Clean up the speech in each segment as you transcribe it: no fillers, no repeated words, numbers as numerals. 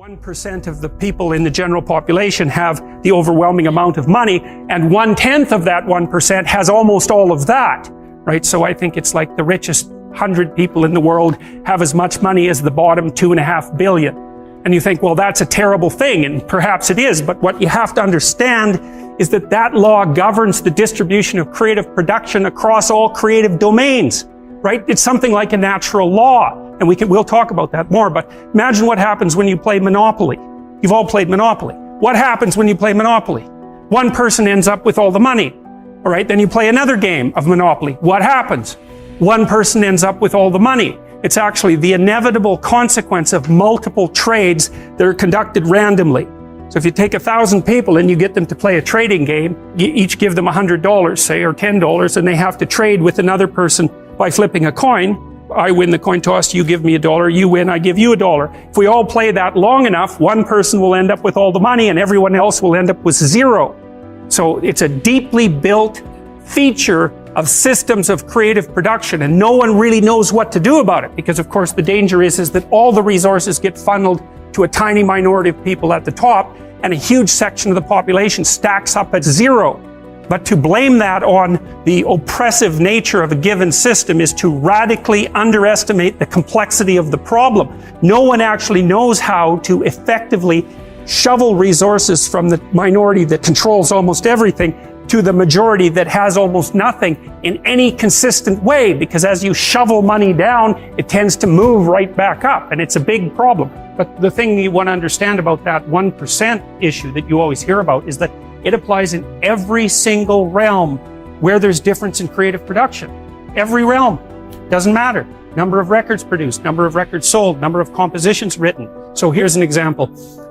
1% of the people in the general population have the overwhelming amount of money, and 1/10 of that 1% has almost all of that, right? So I think it's like the richest 100 people in the world have as much money as the bottom 2.5 billion. And you think, well, that's a terrible thing, and perhaps it is, but what you have to understand is that that law governs the distribution of creative production across all creative domains, right? It's something like a natural law. And we'll talk about that more, but imagine what happens when you play Monopoly. You've all played Monopoly. What happens when you play Monopoly? One person ends up with all the money. All right, then you play another game of Monopoly. What happens? One person ends up with all the money. It's actually the inevitable consequence of multiple trades that are conducted randomly. So if you take 1,000 people and you get them to play a trading game, you each give them $100, say, or $10, and they have to trade with another person by flipping a coin. I win the coin toss, you give me $1, you win, I give you $1. If we all play that long enough, one person will end up with all the money and everyone else will end up with zero. So it's a deeply built feature of systems of creative production, and no one really knows what to do about it, because of course the danger is that all the resources get funneled to a tiny minority of people at the top, and a huge section of the population stacks up at zero. But to blame that on the oppressive nature of a given system is to radically underestimate the complexity of the problem. No one actually knows how to effectively shovel resources from the minority that controls almost everything to the majority that has almost nothing in any consistent way, because as you shovel money down, it tends to move right back up, and it's a big problem. But the thing you want to understand about that 1% issue that you always hear about is that it applies in every single realm where there's difference in creative production. Every realm. Doesn't matter. Number of records produced, number of records sold, number of compositions written. So here's an example.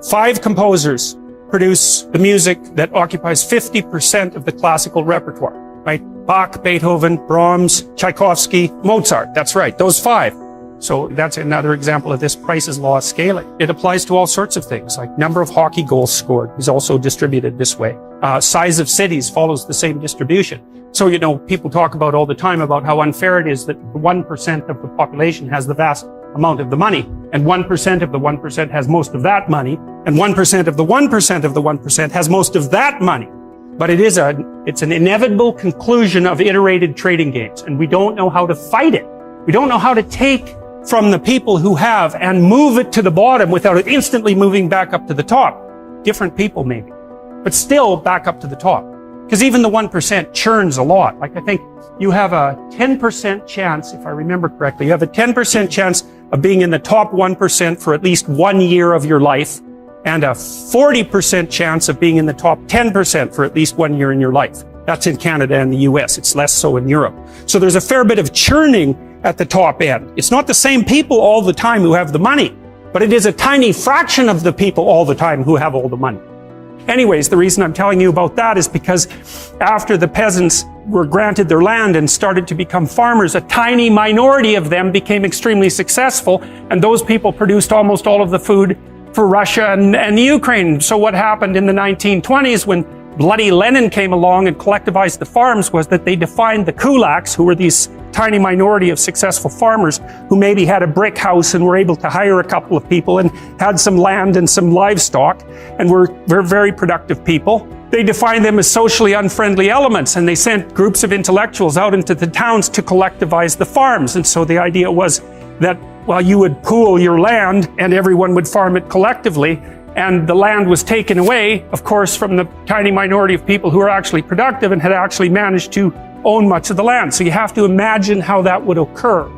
5 composers produce the music that occupies 50% of the classical repertoire, right? Bach, Beethoven, Brahms, Tchaikovsky, Mozart. That's right. Those 5. So that's another example of this Price's law of scaling. It applies to all sorts of things, like number of hockey goals scored is also distributed this way. Size of cities follows the same distribution. So, you know, people talk about all the time about how unfair it is that 1% of the population has the vast amount of the money, and 1% of the 1% has most of that money, and 1% of the 1% of the 1% has most of that money. But it's an inevitable conclusion of iterated trading games, and we don't know how to fight it. We don't know how to take from the people who have and move it to the bottom without it instantly moving back up to the top. Different people maybe, but still back up to the top. Because even the 1% churns a lot. Like I think you have a 10% chance, if I remember correctly, you have a 10% chance of being in the top 1% for at least 1 year of your life, and a 40% chance of being in the top 10% for at least 1 year in your life. That's in Canada and the US. It's less so in Europe. So there's a fair bit of churning at the top end. It's not the same people all the time who have the money, but it is a tiny fraction of the people all the time who have all the money. Anyways, the reason I'm telling you about that is because after the peasants were granted their land and started to become farmers, a tiny minority of them became extremely successful, and those people produced almost all of the food for Russia and the Ukraine. So what happened in the 1920s when bloody Lenin came along and collectivized the farms was that they defined the kulaks, who were these tiny minority of successful farmers who maybe had a brick house and were able to hire a couple of people and had some land and some livestock and were very productive people. They defined them as socially unfriendly elements, and they sent groups of intellectuals out into the towns to collectivize the farms. And so the idea was that, well, you would pool your land and everyone would farm it collectively, and the land was taken away, of course, from the tiny minority of people who were actually productive and had actually managed to own much of the land. So you have to imagine how that would occur.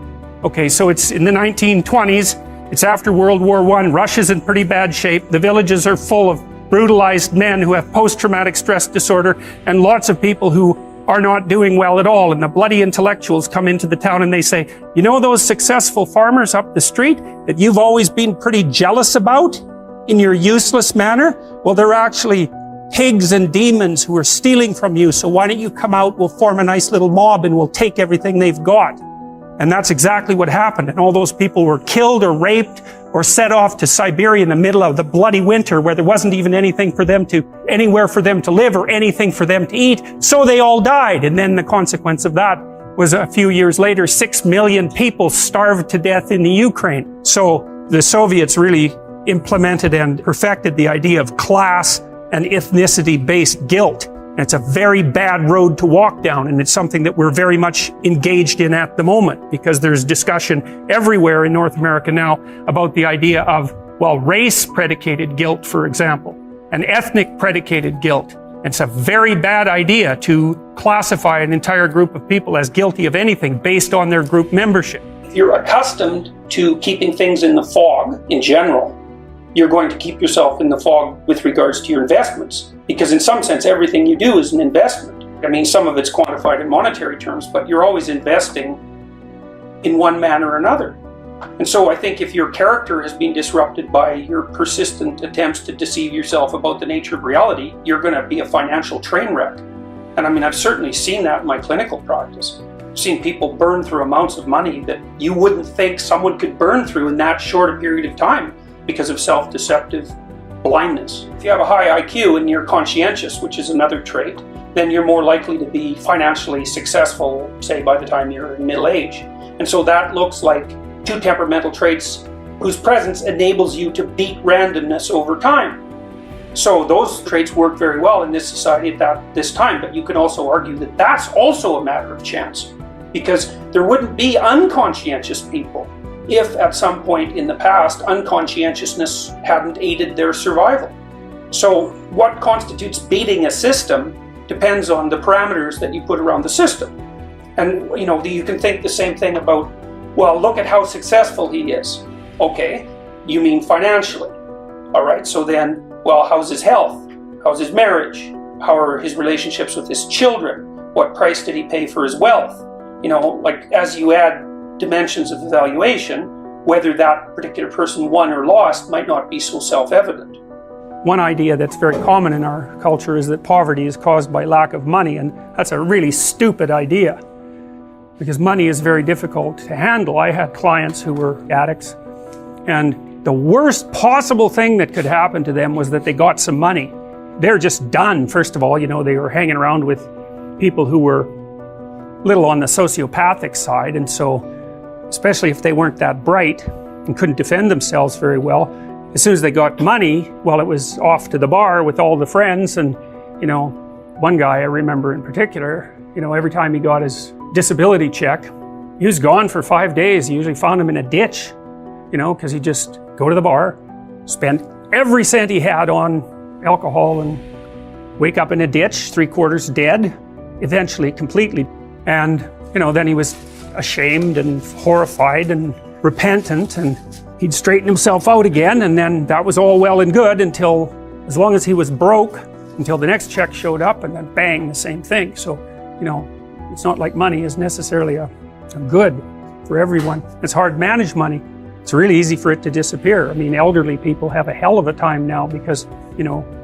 Okay, so it's in the 1920s, it's after World War I, Russia's in pretty bad shape, the villages are full of brutalized men who have post-traumatic stress disorder, and lots of people who are not doing well at all, and the bloody intellectuals come into the town and they say, you know those successful farmers up the street that you've always been pretty jealous about in your useless manner? Well, they're actually pigs and demons who are stealing from you, so why don't you come out, we'll form a nice little mob and we'll take everything they've got. And that's exactly what happened, and all those people were killed or raped or set off to Siberia in the middle of the bloody winter where there wasn't even anywhere for them to live or anything for them to eat, so they all died. And then the consequence of that was a few years later, 6 million people starved to death in the Ukraine. So the Soviets really implemented and perfected the idea of class and ethnicity-based guilt. And it's a very bad road to walk down, and it's something that we're very much engaged in at the moment, because there's discussion everywhere in North America now about the idea of, well, race-predicated guilt, for example, and ethnic-predicated guilt. It's a very bad idea to classify an entire group of people as guilty of anything based on their group membership. If you're accustomed to keeping things in the fog in general, you're going to keep yourself in the fog with regards to your investments. Because in some sense, everything you do is an investment. I mean, some of it's quantified in monetary terms, but you're always investing in one manner or another. And so I think if your character has been disrupted by your persistent attempts to deceive yourself about the nature of reality, you're going to be a financial train wreck. And I mean, I've certainly seen that in my clinical practice. I've seen people burn through amounts of money that you wouldn't think someone could burn through in that short a period of time because of self-deceptive blindness. If you have a high IQ and you're conscientious, which is another trait, then you're more likely to be financially successful, say, by the time you're in middle age. And so that looks like two temperamental traits whose presence enables you to beat randomness over time. So those traits work very well in this society at this time, but you can also argue that that's also a matter of chance, because there wouldn't be unconscientious people if at some point in the past unconscientiousness hadn't aided their survival. So what constitutes beating a system depends on the parameters that you put around the system. And you can think the same thing about, well, look at how successful he is. Okay, you mean financially. All right, so then, well, how's his health? How's his marriage? How are his relationships with his children? What price did he pay for his wealth? Like as you add dimensions of evaluation, whether that particular person won or lost might not be so self-evident. One idea that's very common in our culture is that poverty is caused by lack of money, and that's a really stupid idea, because money is very difficult to handle. I had clients who were addicts, and the worst possible thing that could happen to them was that they got some money. They're just done. First of all, they were hanging around with people who were a little on the sociopathic side, and so especially if they weren't that bright and couldn't defend themselves very well, as soon as they got money, well, it was off to the bar with all the friends. And one guy I remember in particular, every time he got his disability check, he was gone for 5 days. You usually found him in a ditch, because he'd just go to the bar, spend every cent he had on alcohol, and wake up in a ditch, 3/4 dead, eventually completely. And then he was ashamed and horrified and repentant, and he'd straighten himself out again, and then that was all well and good until, as long as he was broke, until the next check showed up, and then bang, the same thing. So, it's not like money is necessarily a good for everyone. It's hard to manage money. It's really easy for it to disappear. I mean, elderly people have a hell of a time now because,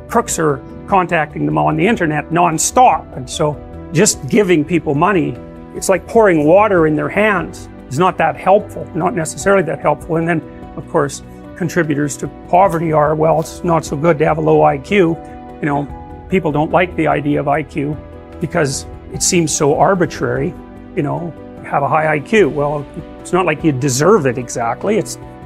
crooks are contacting them on the internet non-stop, and so just giving people money, it's like pouring water in their hands. It's not that helpful, not necessarily that helpful. And then, of course, contributors to poverty are, well, it's not so good to have a low IQ. People don't like the idea of IQ because it seems so arbitrary. Have a high IQ. Well, it's not like you deserve it exactly.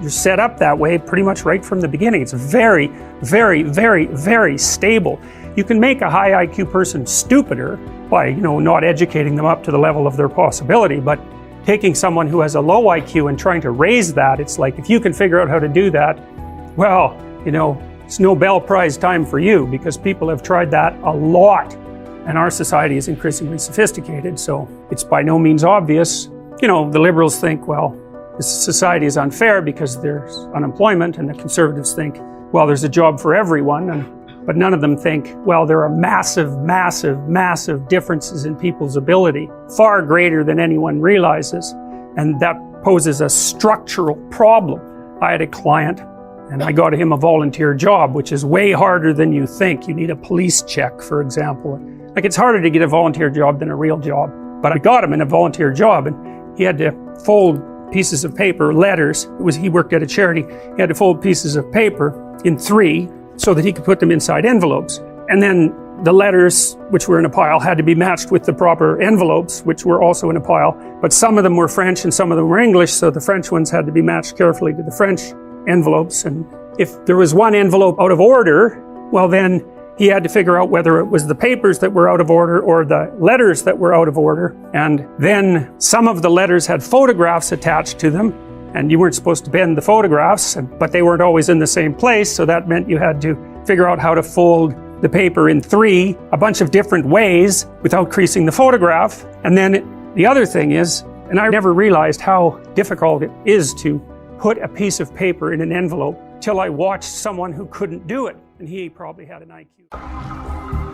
You're set up that way pretty much right from the beginning. It's very, very, very, very stable. You can make a high IQ person stupider by, not educating them up to the level of their possibility, but taking someone who has a low IQ and trying to raise that, it's like, if you can figure out how to do that, well, it's Nobel Prize time for you, because people have tried that a lot, and our society is increasingly sophisticated, so it's by no means obvious. The liberals think, well, this society is unfair because there's unemployment, and the conservatives think, well, there's a job for everyone, but none of them think, well, there are massive, massive, massive differences in people's ability, far greater than anyone realizes, and that poses a structural problem. I had a client, and I got him a volunteer job, which is way harder than you think. You need a police check, for example. Like, it's harder to get a volunteer job than a real job, but I got him in a volunteer job, and he had to fold pieces of paper, letters. He worked at a charity. He had to fold pieces of paper in 3 so that he could put them inside envelopes. And then the letters, which were in a pile, had to be matched with the proper envelopes, which were also in a pile. But some of them were French and some of them were English, so the French ones had to be matched carefully to the French envelopes. And if there was one envelope out of order, well then he had to figure out whether it was the papers that were out of order or the letters that were out of order. And then some of the letters had photographs attached to them, and you weren't supposed to bend the photographs, but they weren't always in the same place, so that meant you had to figure out how to fold the paper in three, a bunch of different ways without creasing the photograph. And then the other thing is, and I never realized how difficult it is to put a piece of paper in an envelope till I watched someone who couldn't do it, and he probably had an IQ.